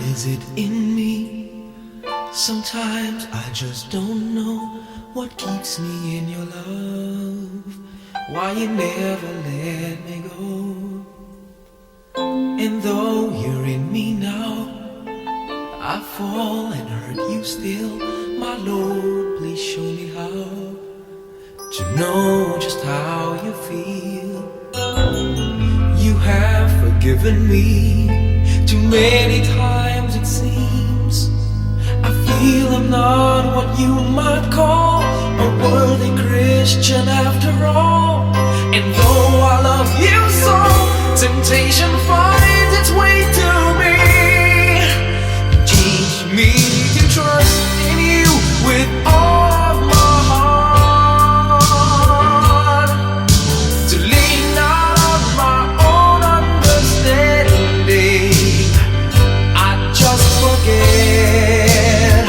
is it in me? Sometimes I just don't know what keeps me in your love. Why you never let me go. And though you're in me now, I fall and hurt you still. My Lord, please show me how to know just how you feel. You have forgiven me too many times it seems. I feel I'm not what you might call a worthy Christian after all. And though I love you so, temptation finds its way to me. Teach me to trust in you with all of my heart, to lean not on my own understanding. I just forget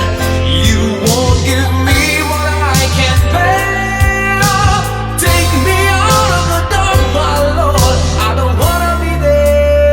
you won't give me what I can't bear. Take me out of the dark, my Lord. I don't wanna be there.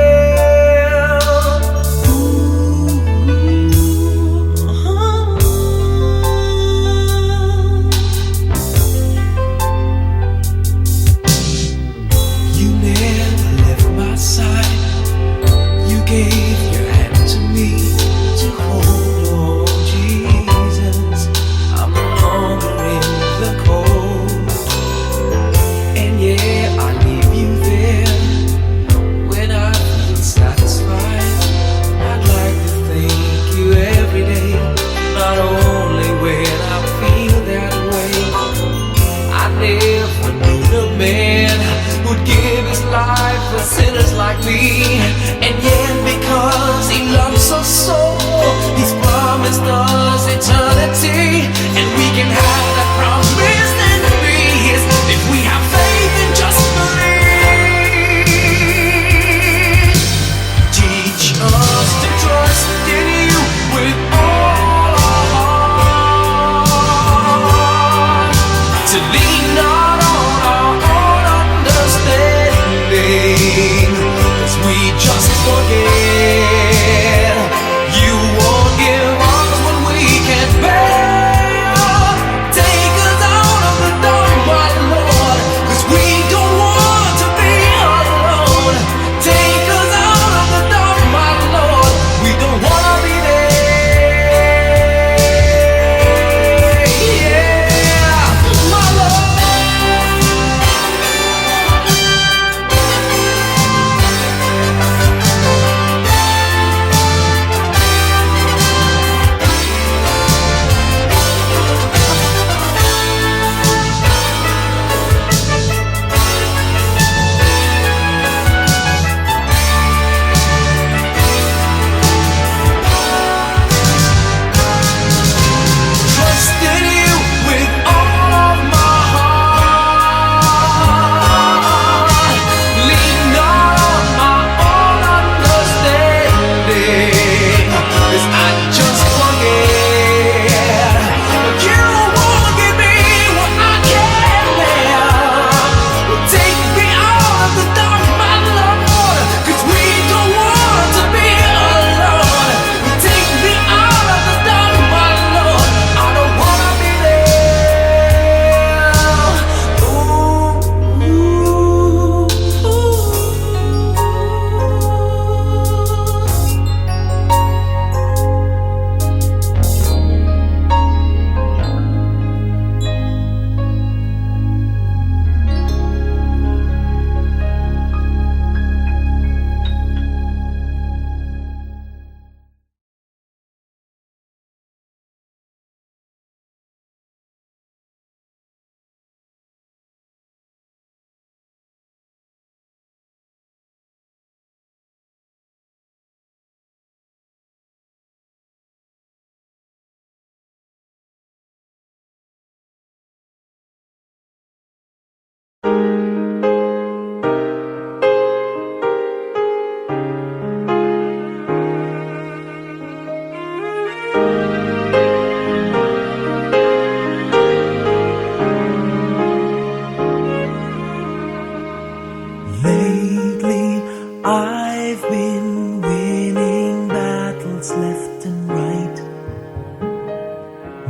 fights left and right.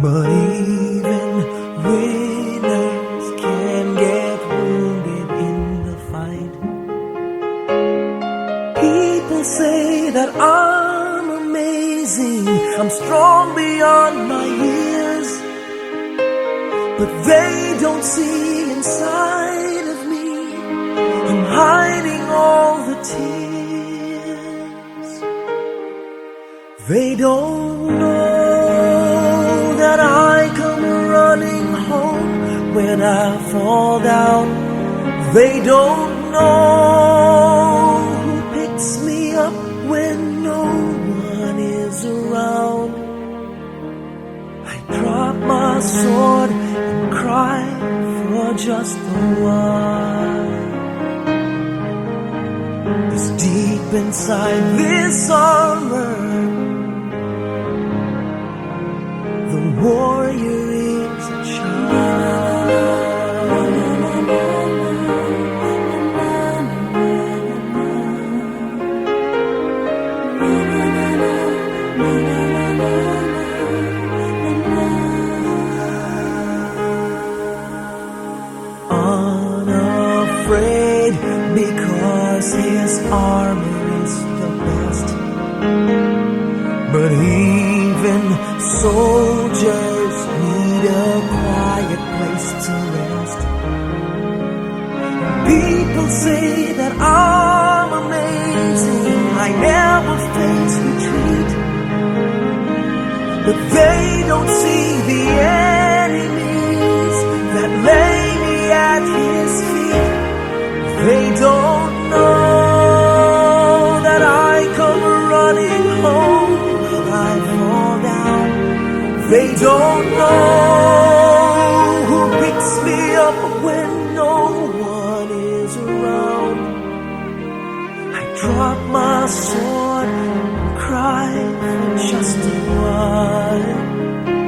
But even winners can get wounded in the fight. People say that I'm amazing, I'm strong beyond my years, but they don't see inside of me. I'm hiding all the tears. They don't know that I come running home when I fall down. They don't know who picks me up when no one is around. I drop my sword and cry for just a while. 'Cause deep inside this armor, the warrior is a child. Unafraid because his armor is the best. But even soldiers need a quiet place to rest. People say that I'm amazing, I never face retreat, but they don't see the enemies that lay me at his feet. They don't know that I come running home when I fall down. They don't know who picks me up when no one is around. I drop my sword and cry for just a while.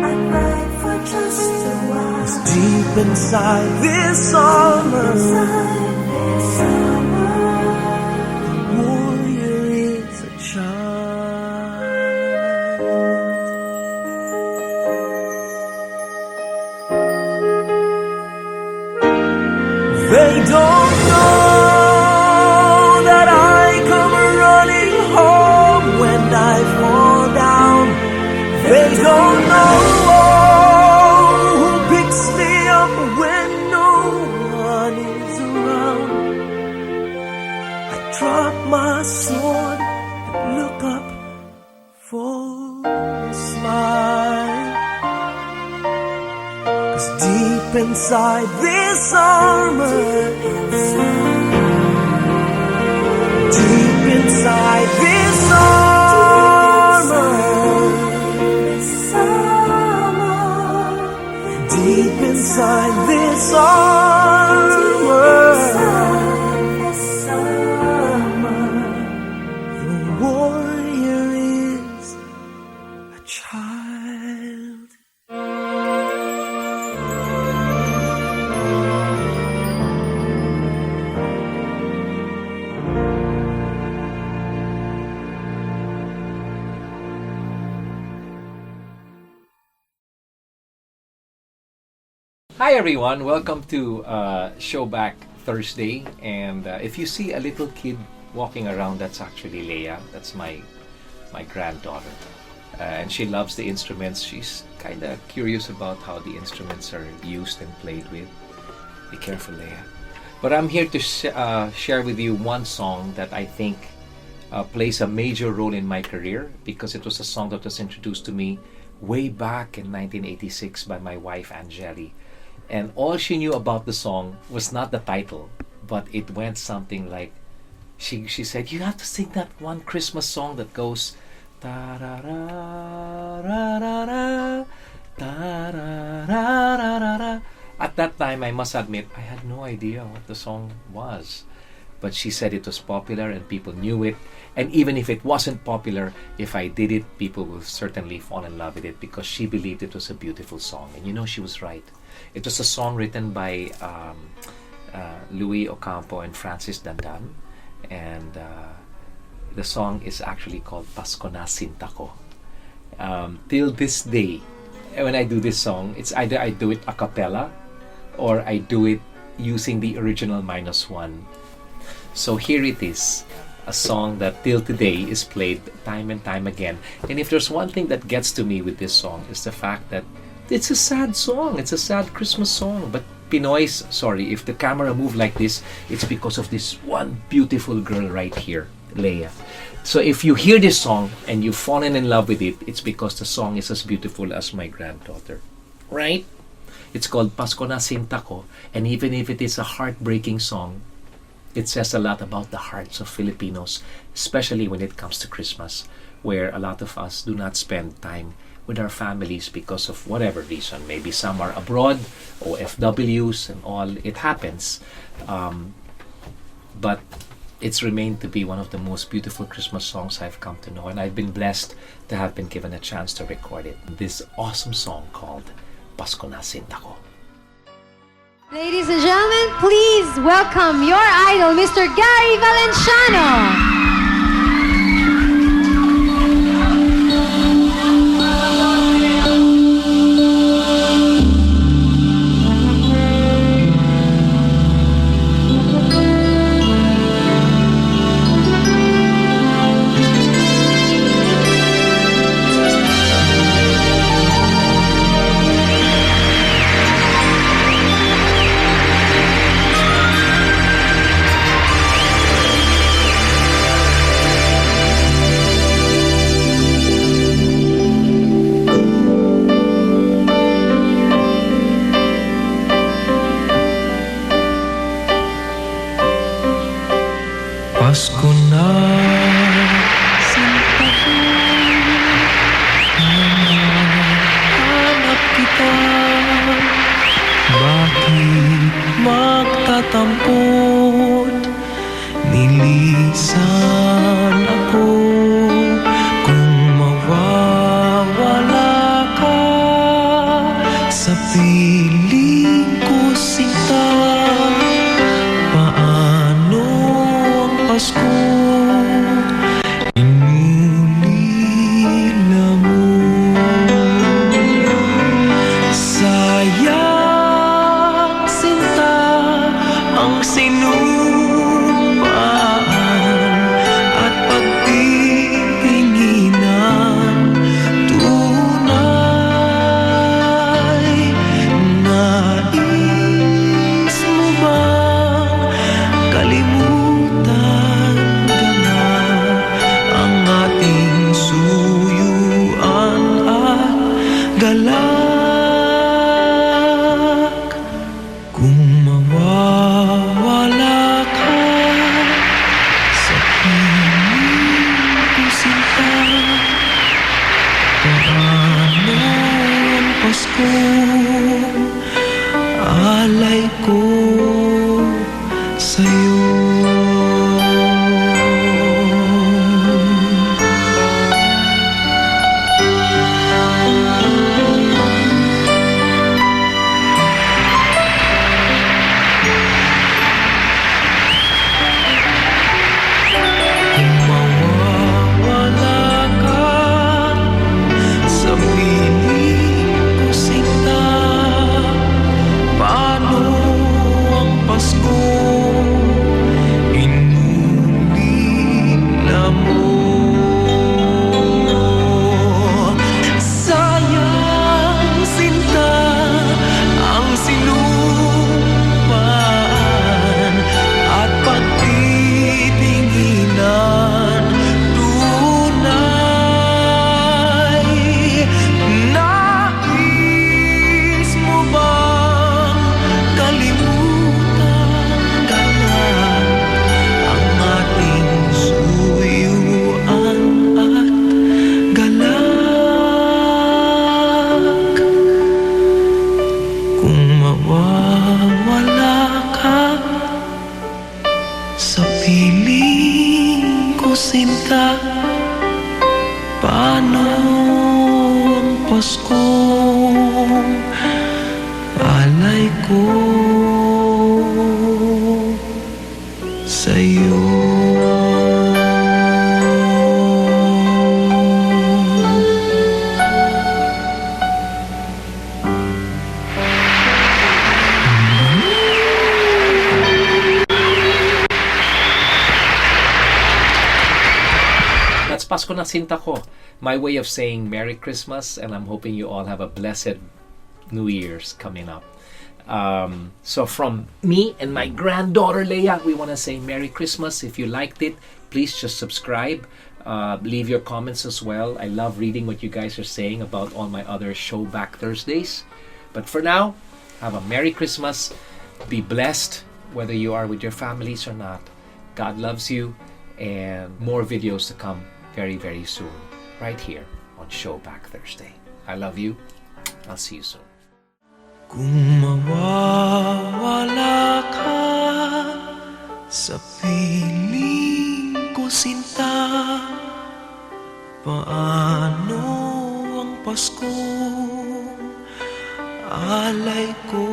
I cry for just a while. 'Cause deep inside this armor, the warrior is a child. They don't know that I come running home when I fall down. They don't know who picks me up when no one is around. I drop my sword and look up for a smile. 'Cause deep inside this armor, deep inside this armor, deep inside this armor, the warrior is a child. Hi everyone, welcome to Showback Thursday. And if you see a little kid walking around, that's actually Leia. That's my granddaughter, and she loves the instruments. She's kind of curious about how the instruments are used and played with. Be careful, Leia. But I'm here to share with you one song that I think plays a major role in my career, because it was a song that was introduced to me way back in 1986 by my wife Angeli. And all she knew about the song was not the title, but it went something like, she said, "You have to sing that one Christmas song that goes ta-ra-ra-ra-ra-ra, ta-ra-ra-ra-ra-ra." At that time, I must admit, I had no idea what the song was. But she said it was popular and people knew it. And even if it wasn't popular, if I did it, people will certainly fall in love with it, because she believed it was a beautiful song. And you know, she was right. It was a song written by Louis Ocampo and Francis Dandan. And the song is actually called Pasko na Sinta Ko. till this day, when I do this song, it's either I do it a cappella or I do it using the original -1. So here it is, a song that till today is played time and time again. And if there's one thing that gets to me with this song, is the fact that it's a sad song. It's a sad Christmas song. But Pinoys, sorry, if the camera moved like this, it's because of this one beautiful girl right here, Leia. So if you hear this song and you've fallen in love with it, it's because the song is as beautiful as my granddaughter. Right? It's called Pasko na Sinta Ko. And even if it is a heartbreaking song, it says a lot about the hearts of Filipinos, especially when it comes to Christmas, where a lot of us do not spend time with our families because of whatever reason. Maybe some are abroad, OFWs and all. It happens. But it's remained to be one of the most beautiful Christmas songs I've come to know. And I've been blessed to have been given a chance to record it. This awesome song called Pasko na Sinta Ko. Ladies and gentlemen, please welcome your idol, Mr. Gary Valenciano. Pasko na, sinta ko, hanap kita. Bakit magtatampot? Nilisan ako kung mawawala ka sa piling ko, sinta. Pasko, inulila mo. Sayang, sinta, ang sinupaan at pagtitinginan. Tunay, nais mo bang kalimutan galak? Kung mawawala ka sa piling ko, sinta, paano ang Pasko? Alay ko sa'yo. Sinta, paano ang Pasko? Alay ko sa'yo. nasinta ko. My way of saying Merry Christmas, and I'm hoping you all have a blessed New Year's coming up. So from me and my granddaughter Leia, we want to say Merry Christmas. If you liked it, please just subscribe. Leave your comments as well. I love reading what you guys are saying about all my other Showback Thursdays. But for now, have a Merry Christmas. Be blessed, whether you are with your families or not. God loves you, and more videos to come very, very soon, right here on Showback Thursday. I love you. I'll see you soon. Kung mawawala ka sa piling ko, sinta, paano ang Paskong alay ko?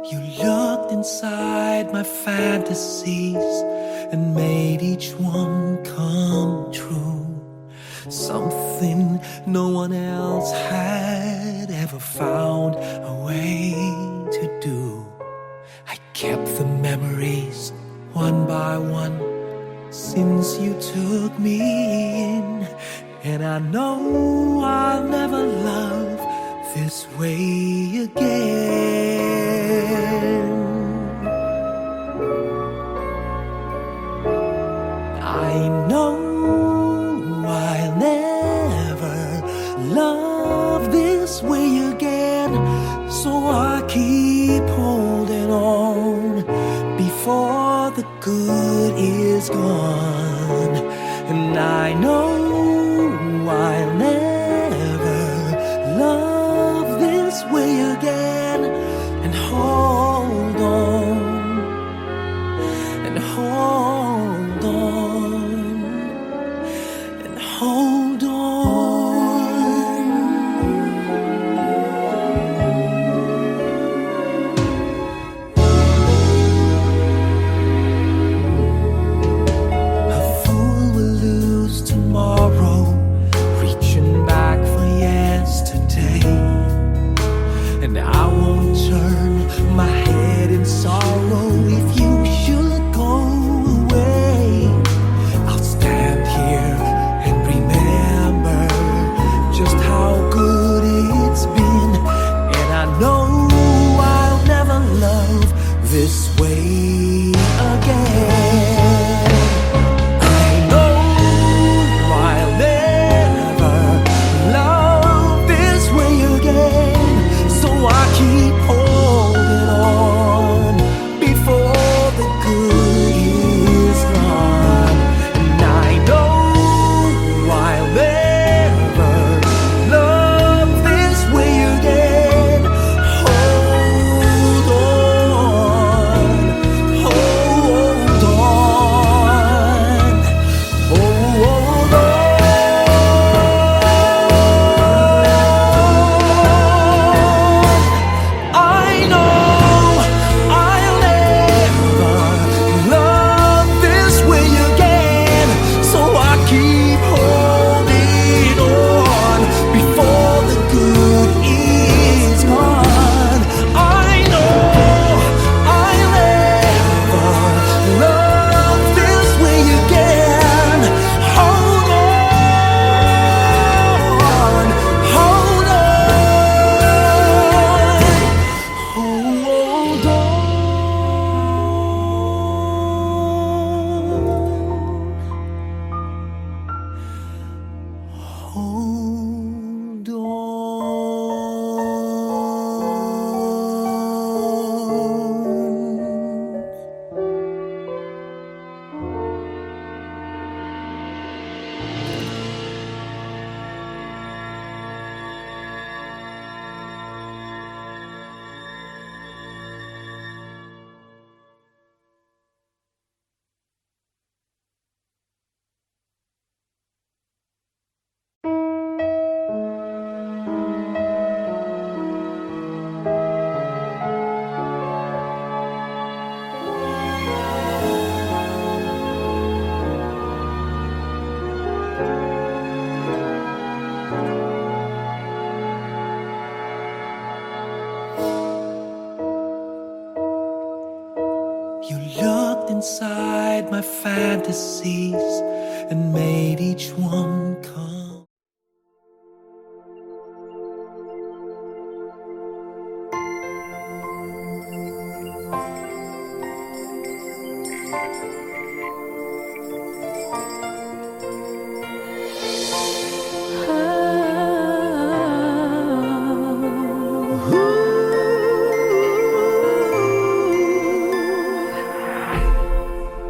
You looked inside my fantasies and made each one come true. Something no one else had ever found a way to do. I kept the memories one by one since you took me in, and I know I'll never love this way again. I know I'll never love this way again, so I keep holding on before the good is gone. And I know I'll never love this way again, and hold on, and hold on, and hold on. A fool will lose tomorrow, reaching back for yesterday. And I won't turn my head in sorrow if you should go away. I'll stand here and remember just how good it's been, and I know I'll never love this way again. I know I'll never love this way again, so I keep holding on before the good is gone. And I know I'll never love this way again. Hold on, You looked inside my fantasies and made each one come.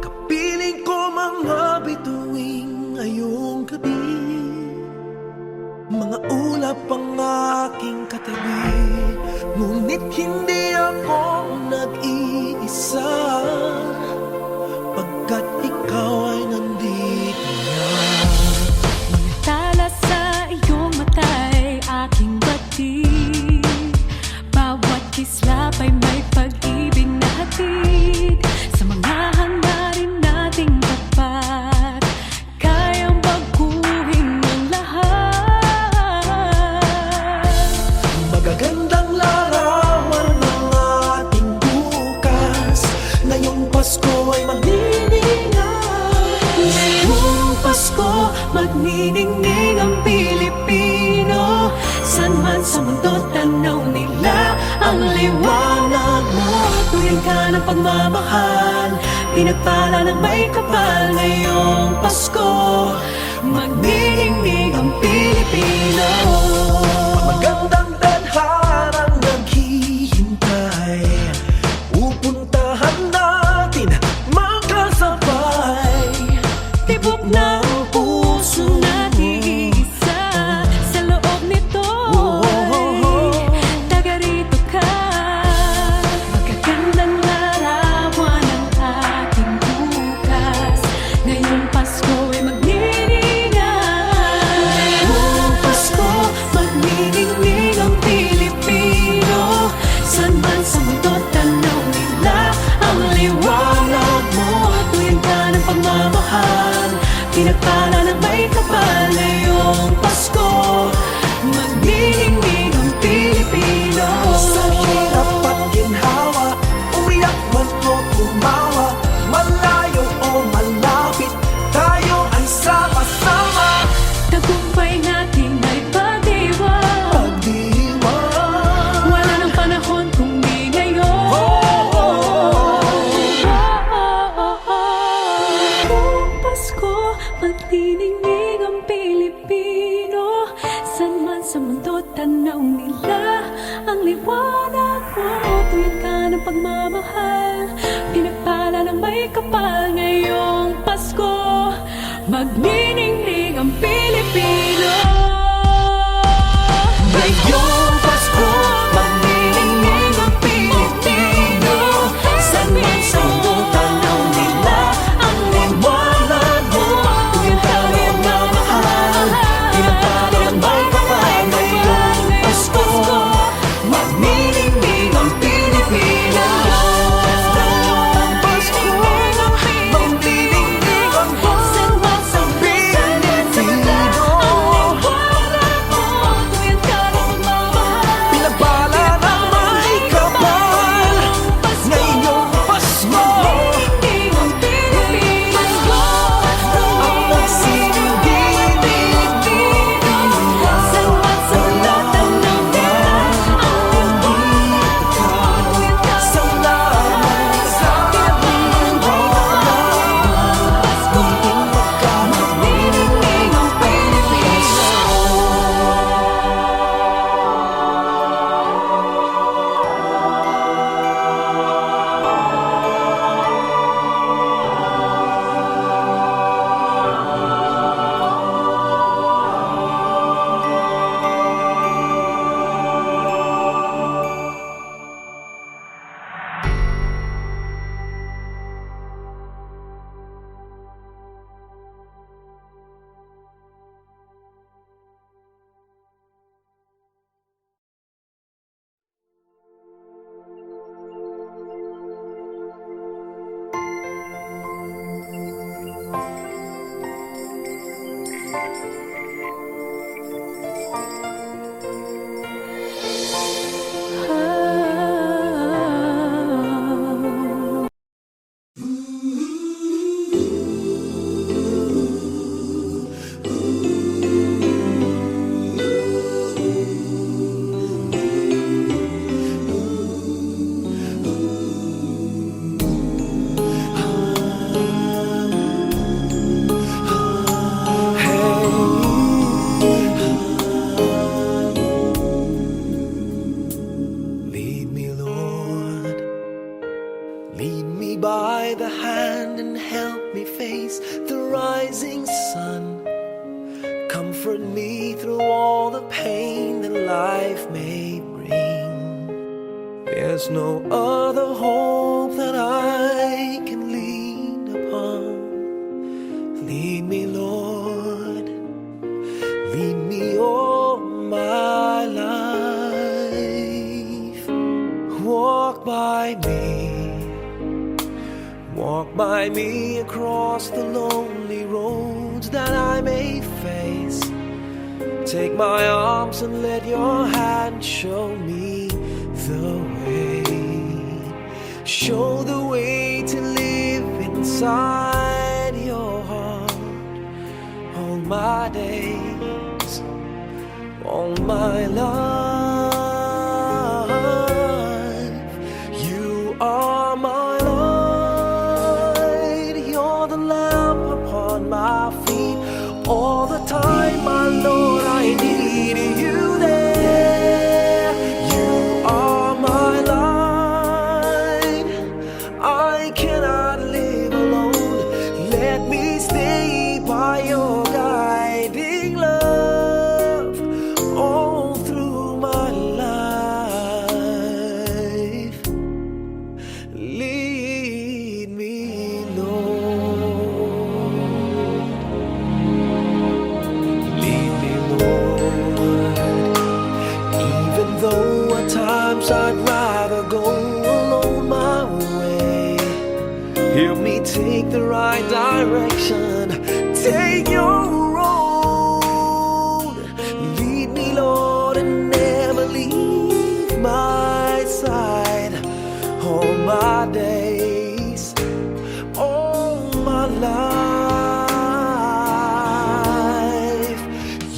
Kapiling ko mga bituing ngayong gabi, mga ulap ang aking katabi, ngunit hindi ako nag-iisa, pagkat ikaw ay nandito na. Tala sa iyong mata'y aking batid. Bawat kislap ay may pag-ibig na hatid. Sa mga hangarin nating tapat, kayang baguhin ang lahat. Magagandang larawan ng ating bukas, ngayong Pasko ay magniningay. Ngayong Pasko, magniningning ang Pilipino. San man sa mundo, tanaw nila ang liwanag mo. Tuwing ka ng pagmamahal, pinagpala ng may kapal. Ngayong Pasko, magniningning ang Pilipino. Magandang tadharang naghihintay, pupuntahan natin magkasabay. Tibok ng puso natin isa, sa loob nito'y taga rito ka. Magagandang larawan ng ating bukas. Ngayong Pasko ay magniningay. Ngayong Pasko, magniningning ang Pilipino. San man sa mundo, tanaw nila ang liwanag mo. Tuwing ka ng pagmamahal, pinagpala ng may kapal. Ngayong Pasko, magniningning ang Pilipino. Sa hirap at ginhawa, umiyak man o tumawa, malayo o malapit, tayo ay sama-sama. Tagumpay natin ay pagdiwang. Pagdiwang, Wala nang panahon kung di ngayon. Ngayong Pasko, magniningning ang Pilipino. San man sa mundo, tanaw nila ang liwanag mo. Tuwing ka ng pagmamahal, pinagpala ng may kapal. Ngayong Pasko, magniningning ang Pilipino. ngayong Pasko, magniningning ang Pilipino. San man sa mundo, tanaw nila ang liwanag mo. Tuwing ka ng pagmamahal, pinagpala ng may kapal. Ngayong Pasko, magniningning ang Pilipino. Pasko, magniningning ang San man sa mundo, Pilipino. Lead me by the hand and help me face the rising sun. Comfort me through all the pain that life may bring. There's no other hope that I can lean upon. Lead me, Lord, lead me all my life. Walk by me across the lonely roads that I may face. Take my arms and let your hand show me the way. Show the way to live inside your heart all my days, all my life. You are my light, you're the lamp upon my feet. All the time, my Lord, I need you there. You are my light, I cannot live alone. Let me stay by your guiding love all through my life. Lead me, Lord. Lead me, Lord. Even though at times I'd rather go alone my way, help me take the right direction. Take your road. Lead me, Lord, and never leave my side. All my days, all my life.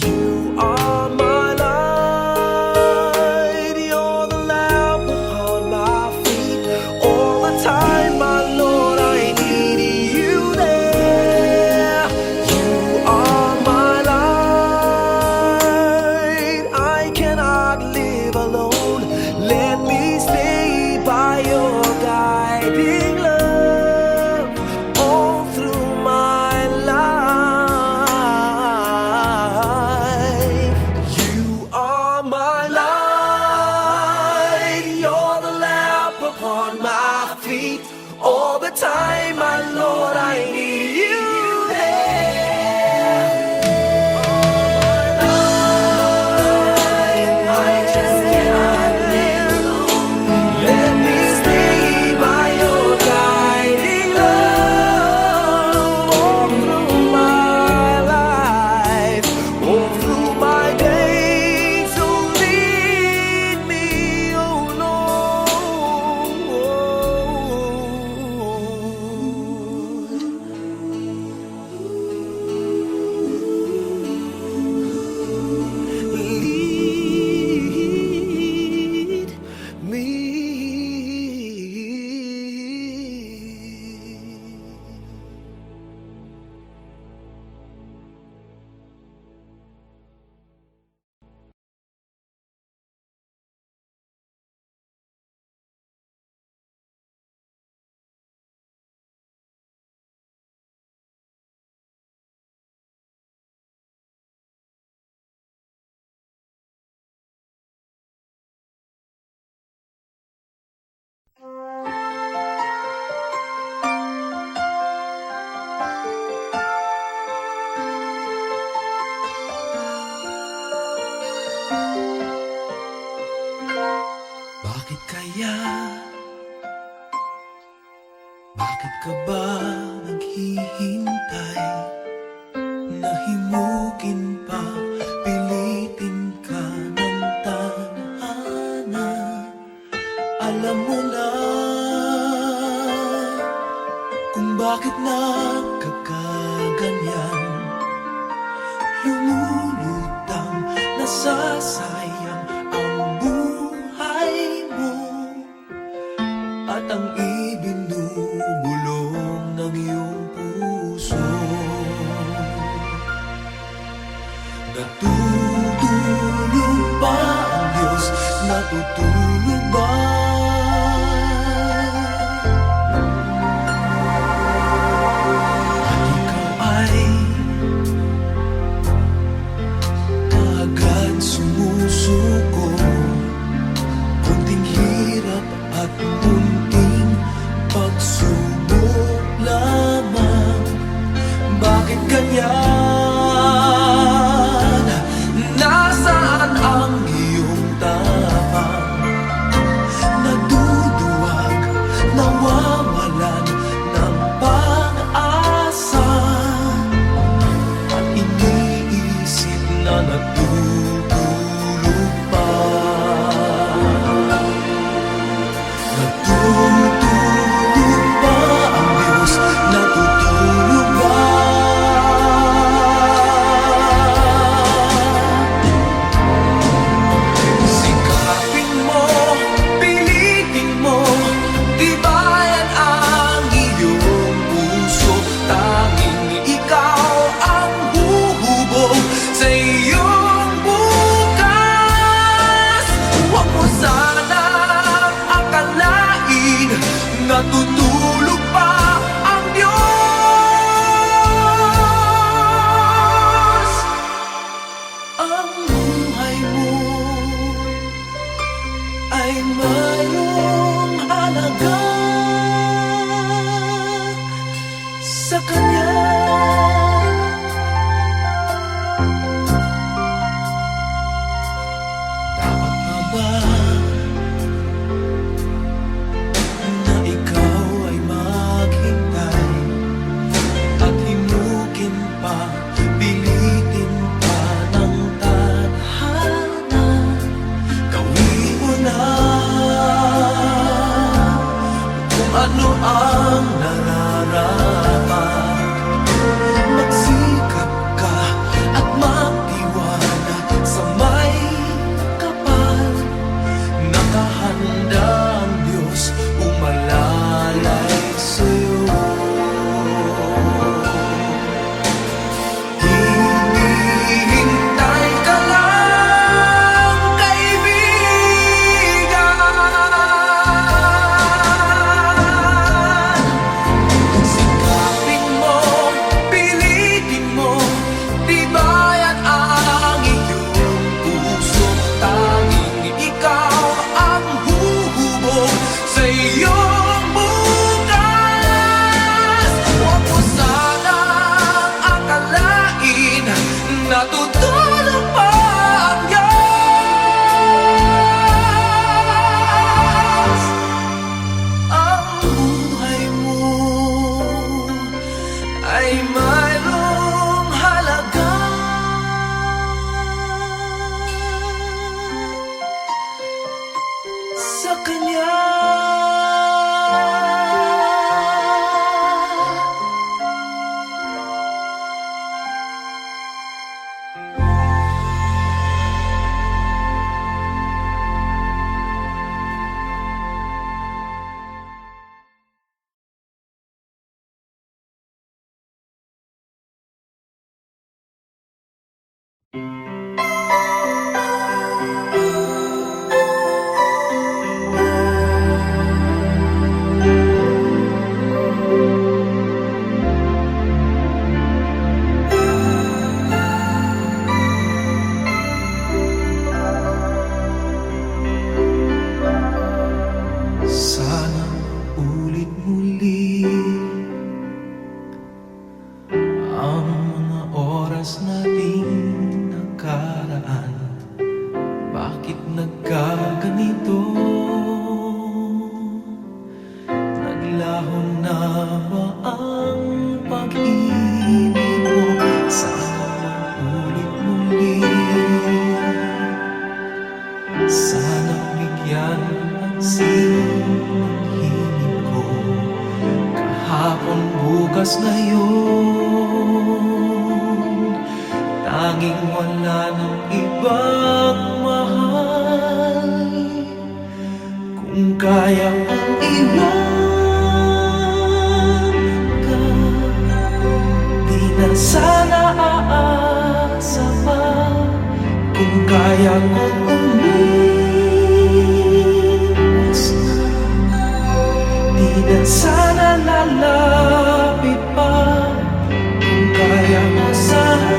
You are my light, you're the lamp upon my feet. All the time, my Lord, I need you there. You are my light, I cannot live alone. Let me stay by your guiding love all through my life. You are my light, you're the lamp upon my feet. All the time, my Lord, I need you there. I just cannot live alone. Let me stay by your guiding love all through my life, all through my days. So lead me, oh Lord. Lead me. Bakit kaya? Bakit ka ba naghihintay? Nahimukin pa, pilitin ka ng tadhana. Alam mo na kung bakit nagkakaganyan. Lumulutang, nasasayang ang buhay mo at ang ibinubulong ng iyong puso. Natutulog ba ang Diyos? Natutulog ba? yan? Nasaan ang iyong tapang? Naduduwag, nawawalan ng pag-asa, at iniisip na natutulog pa. Natutulog ba ang Diyos? Natutulog ba? Sikapin mo, pilitin mo, tibayan ang iyong puso. Tanging ikaw ang huhubog sa iyong bukas. Huwag mo sanang akalain natutulog pa ang Diyos. Ang buhay mo ay mayroong halaga sa Kanya. Dapat nga ba na ikaw ay maghintay at himukin pa, pilitin pa ng tadhana? Gawin mo na kung ano ang nararapat. Magsikap ka at magtiwala sa may kapal. Nakahanda ang Diyos umalalay sa'yo. Hinihintay ka lang, kaibigan. Sikapin mo, pilitin mo, tibayan ang iyong puso. Tanging ikaw ang huhubog sa iyong bukas. Huwag mo sanang akalain natutulog pa ang Diyos. Ang buhay mo ay mayroong halaga sa Kanya. Sana ulit muli ang mga oras nating nakaraan. Bakit nagkaganito? Naglaho na ba ang pag-ibig mo? Sana ulit muli. Sana bigyan pansin ang hingin ko. Kahapon, bukas, ngayon, tanging wala ng ibang mahal. Kung kaya kong iwan ka, di na sana aasa pa. Kung kaya kong umiwas na, di na sana lalapit pa. Kung kaya mo sana.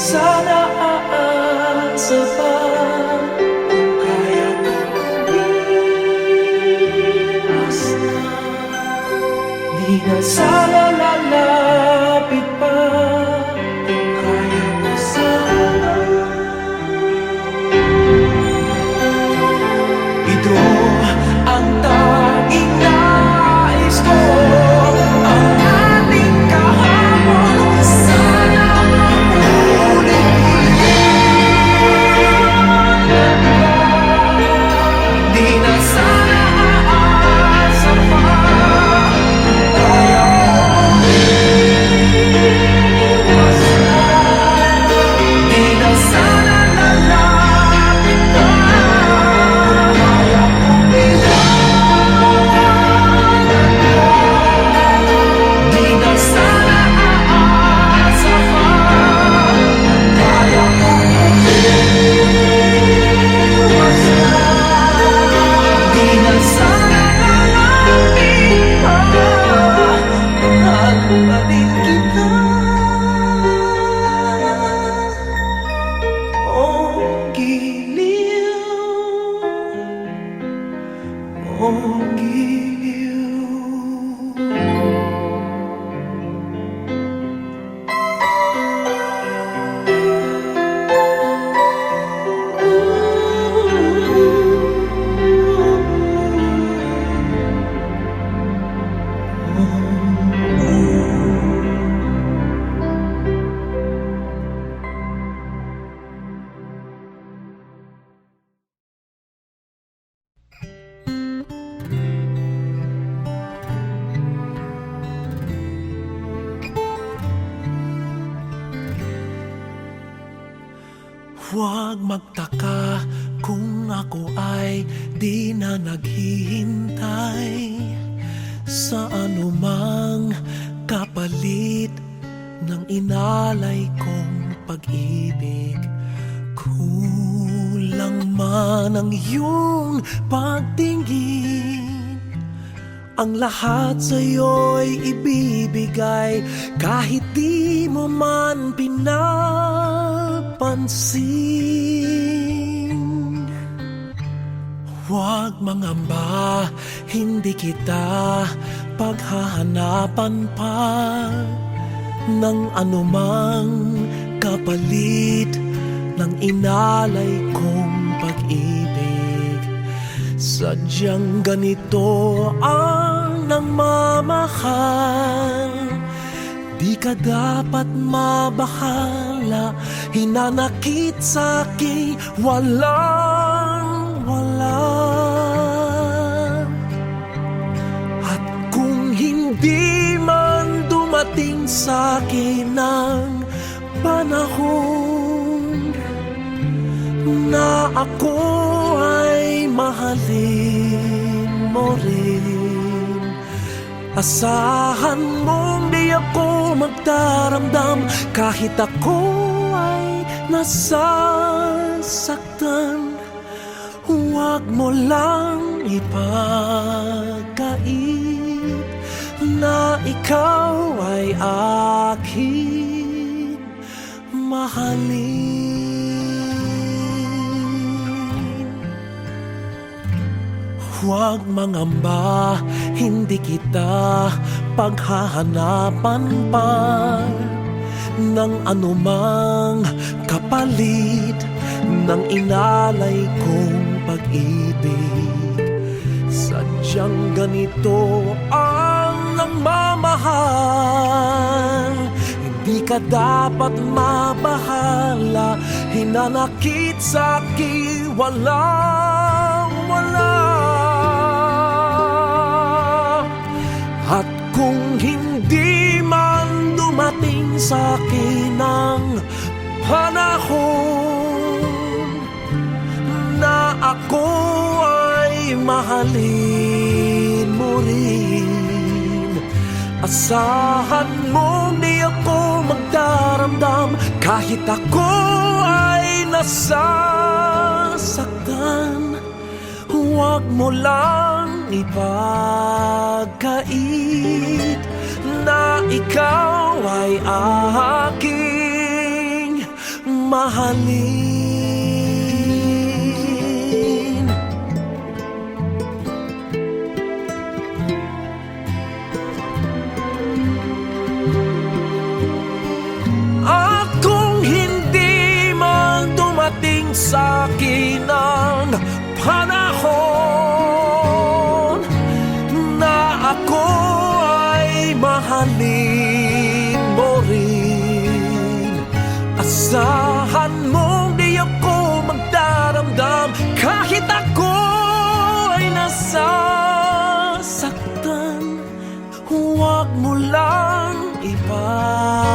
sana aasa pa kung kaya ko umiwas na. Di na sana lalapit pa kung kaya ko sana. Ito ang tanging nais ko, ang ating kahapon. Sana mamulit. Di na sana aasa pa kung kaya ko umiwas na. Di na sana lalapit pa kung kaya kong iwanan ka. Di na sana aasa pa kung kaya kong umiwas na. Di na sana lalapit pa, mahal pa din kita. Oh, giliw, oh, giliw. Huwag magtaka kung ako ay di na naghihintay sa anumang kapalit ng inalay kong pag-ibig. Kulang man ang iyong pagtingin, ang lahat sa'yo'y ibibigay kahit di mo man pinapansin. Huwag mangamba, hindi kita paghahanapan pa ng anumang kapalit ng inalay kong pag-ibig. Sadyang ganito ang nagmamahal, di ka dapat mabahala, hinanakit sa'king walang-wala. At kung hindi man dumating sa'kin ang panahon na ako ay mahalin mo rin, asahan mong di ako magdaramdam kahit ako ay nasasaktan. Huwag mo lang ipagkait na ikaw ay aking mahalin. Huwag mangamba, hindi kita paghahanapan pa ng anumang kapalit ng inalay kong pag-ibig. Sadyang ganito ang nagmamahal, hindi ka dapat mabahala, hinanakit sa'kin walang-wala. At kung hindi man dumating sa'kin ang panahon na ako ay mahalin mo rin, asahan mong di ako magdaramdam kahit ako ay nasasaktan. Huwag mo lang ipagkait na ikaw ay aking mahalin. At kung hindi man dumating sa akin ang panahon na ako ay mahalin mo rin, asahan mong di ako magdaramdam kahit ako ay nasasaktan. Huwag mo lang ipagkait